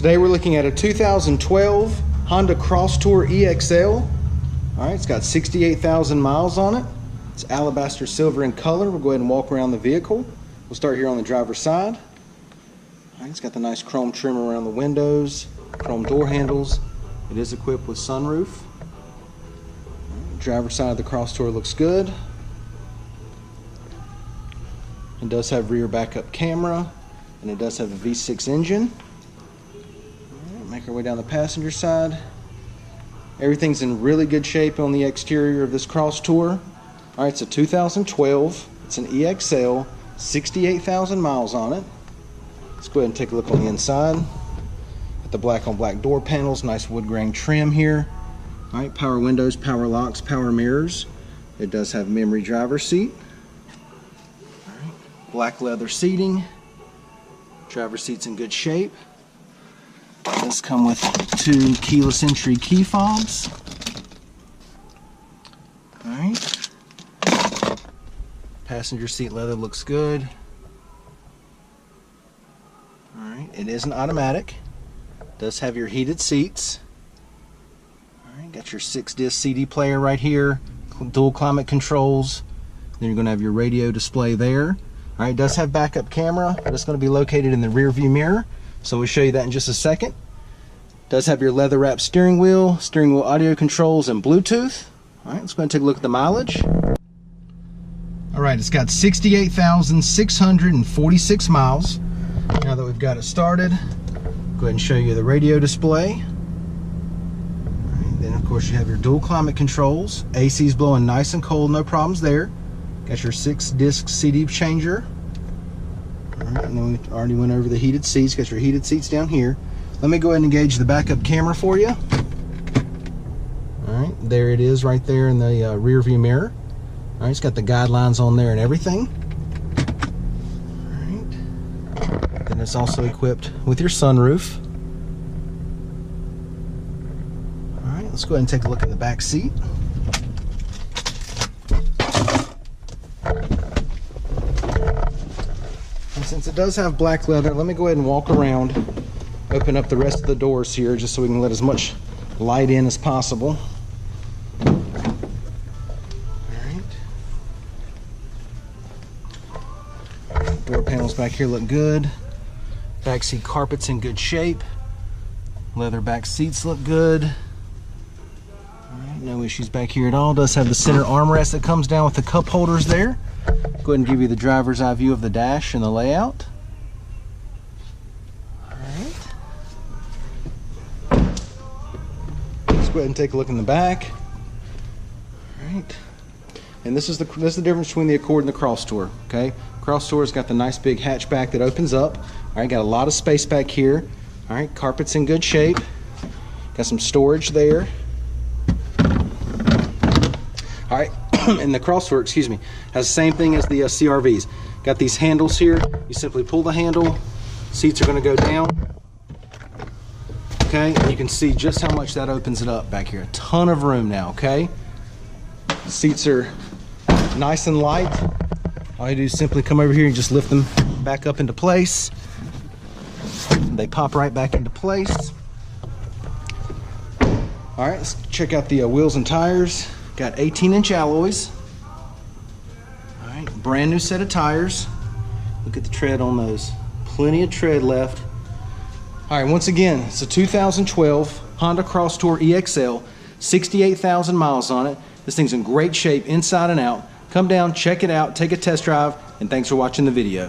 Today we're looking at a 2012 Honda Crosstour EXL. Alright, it's got 68,000 miles on it. It's alabaster silver in color. We'll go ahead and walk around the vehicle. We'll start here on the driver's side. Alright, it's got the nice chrome trim around the windows, chrome door handles. It is equipped with sunroof. Driver's side of the Crosstour looks good. It does have rear backup camera, and it does have a V6 engine. Right, make our way down the passenger side. Everything's in really good shape on the exterior of this Crosstour. Alright, it's a 2012. It's an EXL, 68,000 miles on it. Let's go ahead and take a look on the inside. Got the black on black door panels, nice wood grain trim here. Alright, power windows, power locks, power mirrors. It does have memory driver's seat. Black leather seating. Driver's seat's in good shape. It does come with 2 keyless entry key fobs. Alright. Passenger seat leather looks good. Alright, it is an automatic. Does have your heated seats. Alright, got your 6-disc CD player right here. Dual climate controls. Then you're going to have your radio display there. Alright, it does have backup camera, but it's going to be located in the rear view mirror, so we'll show you that in just a second. It does have your leather wrapped steering wheel audio controls, and Bluetooth. Alright, let's go ahead and take a look at the mileage. Alright, it's got 68,646 miles. Now that we've got it started, go ahead and show you the radio display. Alright, then of course you have your dual climate controls. AC's blowing nice and cold, no problems there. Got your 6-disc CD changer. Alright, and then we already went over the heated seats. Got your heated seats down here. Let me go ahead and engage the backup camera for you. Alright, there it is right there in the rear view mirror. Alright, it's got the guidelines on there and everything. Alright, then it's also equipped with your sunroof. Alright, let's go ahead and take a look in the back seat. Since it does have black leather, let me go ahead and walk around, open up the rest of the doors here just so we can let as much light in as possible. Alright. Door panels back here look good. Back seat carpet's in good shape. Leather back seats look good. Alright, no issues back here at all. Does have the center armrest that comes down with the cup holders there. Go ahead and give you the driver's eye view of the dash and the layout. Alright. Let's go ahead and take a look in the back. Alright. And this is the difference between the Accord and the Crosstour. Okay? Crosstour's got the nice big hatchback that opens up. Alright, got a lot of space back here. Alright, carpet's in good shape. Got some storage there. Alright. And the Crosstour, excuse me, has the same thing as the CRVs. Got these handles here. You simply pull the handle. Seats are going to go down. Okay, and you can see just how much that opens it up back here. A ton of room now, okay? Seats are nice and light. All you do is simply come over here and just lift them back up into place. They pop right back into place. All right, let's check out the wheels and tires. Got 18-inch alloys. All right, brand new set of tires. Look at the tread on those. Plenty of tread left. All right, once again, it's a 2012 Honda Crosstour EXL, 68,000 miles on it. This thing's in great shape inside and out. Come down, check it out, take a test drive, and thanks for watching the video.